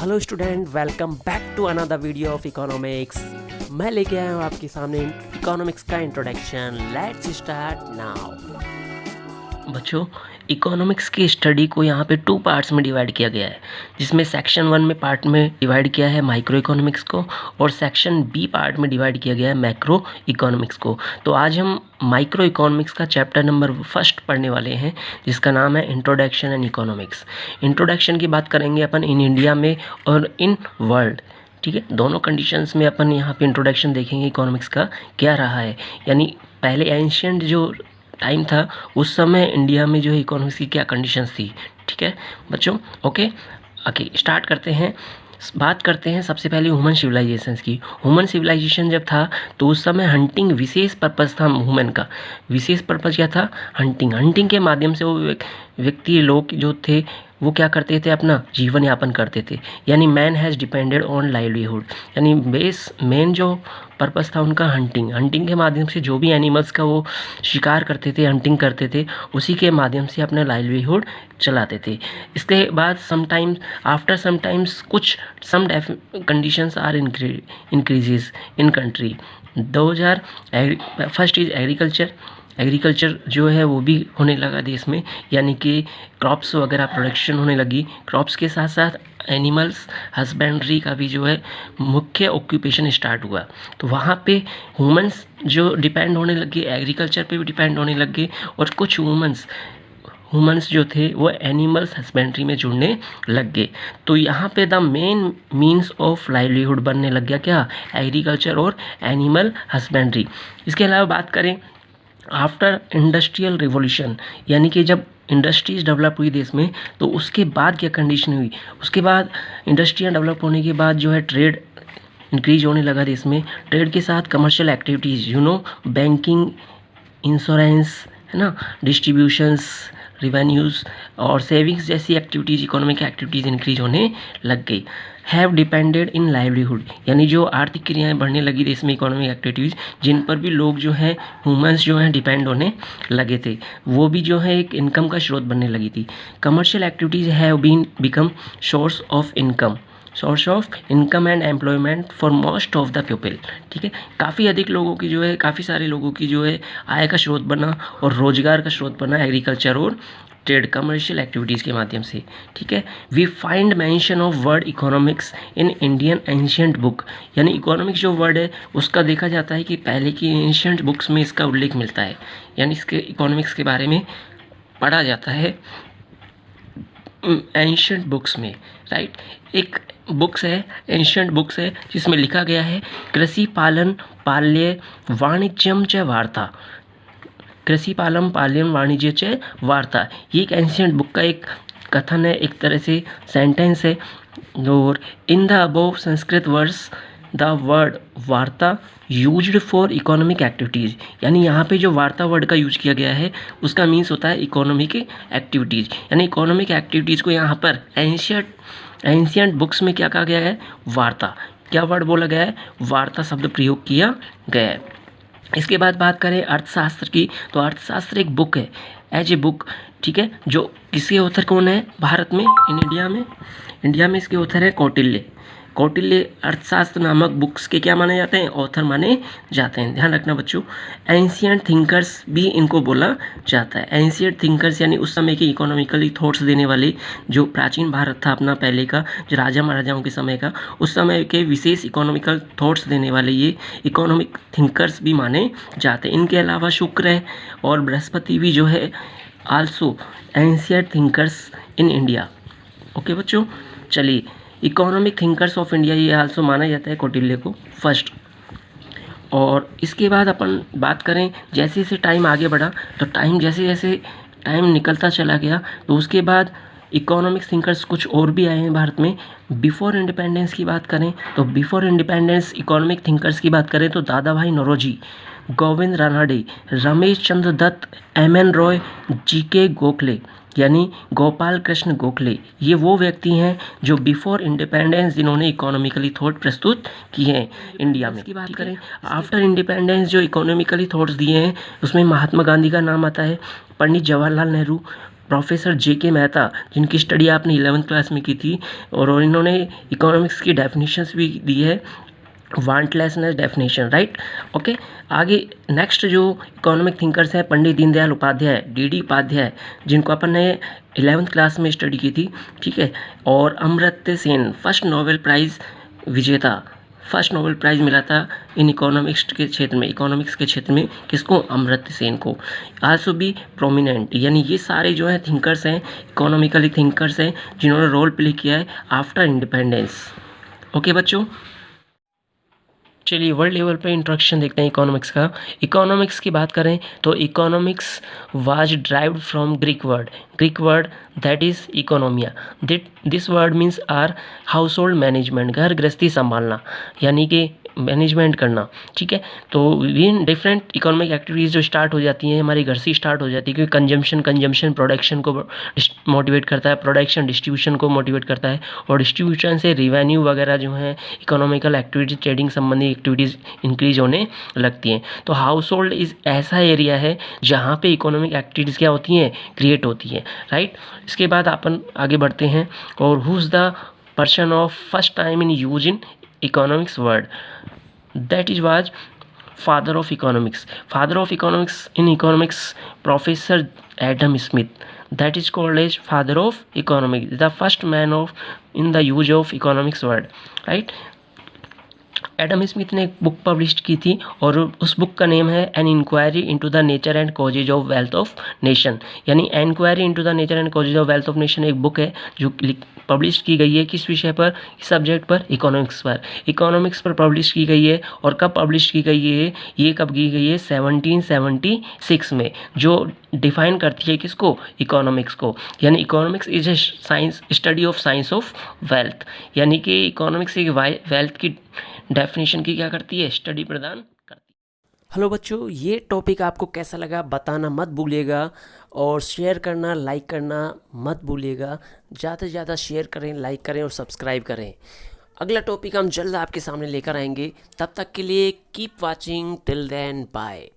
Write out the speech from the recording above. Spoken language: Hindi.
Hello student, welcome back to another video of economics. मैं लेके आया हूँ आपके सामने इकोनॉमिक्स का इंट्रोडक्शन। Let's start now. बच्चों, इकोनॉमिक्स की स्टडी को यहाँ पे 2 पार्ट्स में डिवाइड किया गया है, जिसमें सेक्शन 1 में पार्ट में डिवाइड किया है माइक्रो इकोनॉमिक्स को और सेक्शन बी पार्ट में डिवाइड किया गया है मैक्रो इकोनॉमिक्स को। तो आज हम माइक्रो इकोनॉमिक्स का चैप्टर नंबर 1 पढ़ने वाले हैं, जिसका नाम है इंट्रोडक्शन एंड इकोनॉमिक्स। इंट्रोडक्शन की बात करेंगे अपन इन इंडिया में और इन वर्ल्ड। ठीक है, दोनों कंडीशंस में अपन यहाँ पे इंट्रोडक्शन देखेंगे इकोनॉमिक्स का क्या रहा है। यानी पहले एंशिएंट जो टाइम था उस समय इंडिया में जो है इकोनॉमिक्स की क्या कंडीशंस थी। ठीक है बच्चों, ओके स्टार्ट करते हैं। बात करते हैं सबसे पहले ह्यूमन सिविलाइजेशंस की। ह्यूमन सिविलाइजेशन जब था तो उस समय हंटिंग विशेष पर्पज़ था। ह्यूमन का विशेष पर्पज़ क्या था? हंटिंग के माध्यम से वो व्यक्ति लोग जो थे वो क्या करते थे, अपना जीवन यापन करते थे। यानी man has depended on livelihood. यानी मेन जो पर्पज़ था उनका हंटिंग के माध्यम से जो भी एनिमल्स का वो शिकार करते थे, हंटिंग करते थे, उसी के माध्यम से अपना लाइवलीहुड चलाते थे। इसके बाद आफ्टर समटाइम्स कुछ some conditions are increases in country. 2000 first is agriculture जो है वो भी होने लगा देश में, यानी कि क्रॉप्स वगैरह प्रोडक्शन होने लगी। क्रॉप्स के साथ साथ एनिमल्स हस्बेंड्री का भी जो है मुख्य ऑक्यूपेशन स्टार्ट हुआ। तो वहाँ पे ह्यूमंस जो डिपेंड होने लगे, एग्रीकल्चर पे भी डिपेंड होने लगे, और कुछ ह्यूमंस जो थे वो एनिमल्स हस्बेंड्री में जुड़ने लग गए। तो यहाँ पे the main means of livelihood बनने लग गया क्या? एग्रीकल्चर और एनिमल हस्बेंड्री। इसके अलावा बात करें आफ्टर इंडस्ट्रियल रिवॉल्यूशन, यानी कि जब इंडस्ट्रीज डेवलप हुई देश में, तो उसके बाद क्या कंडीशन हुई? उसके बाद इंडस्ट्रियाँ डेवलप होने के बाद जो है ट्रेड इंक्रीज होने लगा देश में। ट्रेड के साथ कमर्शियल एक्टिविटीज़, बैंकिंग, इंश्योरेंस, है ना, डिस्ट्रीब्यूशंस, रिवेन्यूज़ और सेविंग्स जैसी एक्टिविटीज़, इकोनॉमिक एक्टिविटीज़ इंक्रीज होने लग गई। हैव डिपेंडेड इन लाइवलीहुड, यानी जो आर्थिक क्रियाएं बढ़ने लगी देश में, इकोनॉमिक एक्टिविटीज़ जिन पर भी लोग जो हैं ह्यूमंस जो हैं डिपेंड होने लगे थे, वो भी जो है एक इनकम का स्रोत बनने लगी थी। Commercial activities have been become source of income and employment for most of the people. ठीक है, काफ़ी अधिक लोगों की जो है, काफ़ी सारे लोगों की जो है आय का स्रोत बना और रोजगार का स्रोत बना एग्रीकल्चर और ट्रेड, कमर्शियल एक्टिविटीज़ के माध्यम से। ठीक है, we find mention of word economics in Indian ancient book. यानी इकोनॉमिक्स जो वर्ड है उसका देखा जाता है कि पहले की एंशिएंट बुक्स में इसका उल्लेख मिलता है, यानी इसके इकोनॉमिक्स के बारे में पढ़ा जाता है एंशिएंट बुक्स में। राइट, एक बुक्स है, एंशिएंट बुक्स है, जिसमें लिखा गया है कृषि पालन पाल्य वाणिज्यम च वार्ता। कृषि पालन पाल्यम वाणिज्य च वार्ता, ये एक एंशिएंट बुक का एक कथन है, एक तरह से सेंटेंस है। और in the above Sanskrit words the word वार्ता यूज्ड फॉर इकोनॉमिक एक्टिविटीज़। यानी यहाँ पे जो वार्ता वर्ड का यूज किया गया है उसका मीन्स होता है इकोनॉमिक एक्टिविटीज़। यानी इकोनॉमिक एक्टिविटीज़ को यहाँ पर एंशिएंट बुक्स में क्या कहा गया है? वार्ता। क्या वर्ड बोला गया है? वार्ता शब्द प्रयोग किया गया है। इसके बाद बात करें अर्थशास्त्र की, तो अर्थशास्त्र एक बुक है, एज ए बुक। ठीक है, जो किसके ऑथर कौन है भारत में, इंडिया में इसके ऑथर है कौटिल्य अर्थशास्त्र नामक बुक्स के क्या माने जाते हैं? ऑथर माने जाते हैं। ध्यान रखना बच्चों, एंशिएंट थिंकर्स भी इनको बोला जाता है। एंशिएंट थिंकर्स यानी उस समय के इकोनॉमिकली थॉट्स देने वाले, जो प्राचीन भारत था अपना पहले का, जो राजा महाराजाओं के समय का, उस समय के विशेष इकोनॉमिकल थॉट्स देने वाले ये इकोनॉमिक थिंकर्स भी माने जाते हैं। इनके अलावा शुक्र है और बृहस्पति भी जो है also ancient thinkers in India. Okay बच्चों, चलिए, इकोनॉमिक थिंकर्स ऑफ इंडिया ये आल्सो माना जाता है कौटिल्य को फर्स्ट। और इसके बाद अपन बात करें, जैसे जैसे टाइम आगे बढ़ा, तो जैसे जैसे टाइम निकलता चला गया, तो उसके बाद इकोनॉमिक थिंकर्स कुछ और भी आए हैं भारत में। बिफोर इंडिपेंडेंस की बात करें तो बिफोर इंडिपेंडेंस इकोनॉमिक थिंकर्स की बात करें तो दादा भाई नौरोजी, गोविंद रानडे, रमेश चंद्र दत्त, एम.एन. रॉय, जी.के. गोखले, यानी गोपाल कृष्ण गोखले, ये वो व्यक्ति हैं जो बिफोर इंडिपेंडेंस जिन्होंने इकोनॉमिकली थॉट प्रस्तुत किए हैं इंडिया में। इसकी बात करें आफ्टर इंडिपेंडेंस जो इकोनॉमिकली थॉट्स दिए हैं उसमें महात्मा गांधी का नाम आता है, पंडित जवाहरलाल नेहरू, प्रोफेसर जे.के. मेहता, जिनकी स्टडी आपने 11th क्लास में की थी, और इन्होंने इकोनॉमिक्स की डेफिनेशंस भी दी है, वांटलेसनेस डेफिनेशन, राइट। ओके, आगे नेक्स्ट जो इकोनॉमिक थिंकर्स हैं, पंडित दीनदयाल उपाध्याय, डी उपाध्याय, जिनको अपन ने 11th क्लास में स्टडी की थी, ठीक है। और Amartya Sen, first Nobel prize विजेता, फर्स्ट नोबेल प्राइज़ मिला था इन इकोनॉमिक्स के क्षेत्र में, इकोनॉमिक्स के क्षेत्र में किसको? अमर्त्य सेन को। आल्सो भी प्रोमिनेंट, यानी ये सारे जो हैं थिंकर्स हैं, इकोनॉमिकली थिंकर्स हैं, जिन्होंने रोल प्ले किया है आफ्टर इंडिपेंडेंस। ओके बच्चों, चलिए वर्ल्ड लेवल पे इंट्रोडक्शन देखते हैं इकोनॉमिक्स का। इकोनॉमिक्स की बात करें तो economics was driven from Greek word that is economia. This word means our household management, घर गृहस्थी संभालना, यानी कि मैनेजमेंट करना, ठीक है। तो इन डिफरेंट इकोनॉमिक एक्टिविटीज़ जो स्टार्ट हो जाती हैं हमारी घर से स्टार्ट हो जाती है, क्योंकि कंजम्पशन प्रोडक्शन को मोटिवेट करता है, प्रोडक्शन डिस्ट्रीब्यूशन को मोटिवेट करता है, और डिस्ट्रीब्यूशन से रिवेन्यू वगैरह जो है इकोनॉमिकल एक्टिविटीज, ट्रेडिंग संबंधी एक्टिविटीज़ इंक्रीज होने लगती हैं। तो हाउस होल्ड इज़ ऐसा एरिया है जहाँ पे इकोनॉमिक एक्टिविटीज़ क्या होती हैं? क्रिएट होती हैं, राइट। इसके बाद अपन आगे बढ़ते हैं, और who is the person of first time in use in economics word, that is was father of economics in economics, Professor Adam Smith, that is called as father of economics, the first man of in the use of economics word, right। Adam Smith ने एक बुक पब्लिश की थी, और उस बुक का नेम है an inquiry into the nature and causes of wealth of nation, यानी enquiry into the nature and causes of wealth of nation एक बुक है जो पब्लिश की गई है किस विषय पर? सब्जेक्ट पर, इकोनॉमिक्स पर पब्लिश की गई है। और कब पब्लिश की गई है? ये कब की गई है? 1776 में, जो डिफाइन करती है किसको? इकोनॉमिक्स को। यानी economics is a science, study of science of wealth, यानी कि इकोनॉमिक्स एक वेल्थ की डेफिनेशन की क्या करती है? स्टडी प्रदान करती है। हेलो बच्चों, ये टॉपिक आपको कैसा लगा बताना मत भूलिएगा, और शेयर करना, लाइक करना मत भूलिएगा। ज़्यादा से ज़्यादा शेयर करें, लाइक करें और सब्सक्राइब करें। अगला टॉपिक हम जल्द आपके सामने लेकर आएंगे। तब तक के लिए keep watching, till then bye.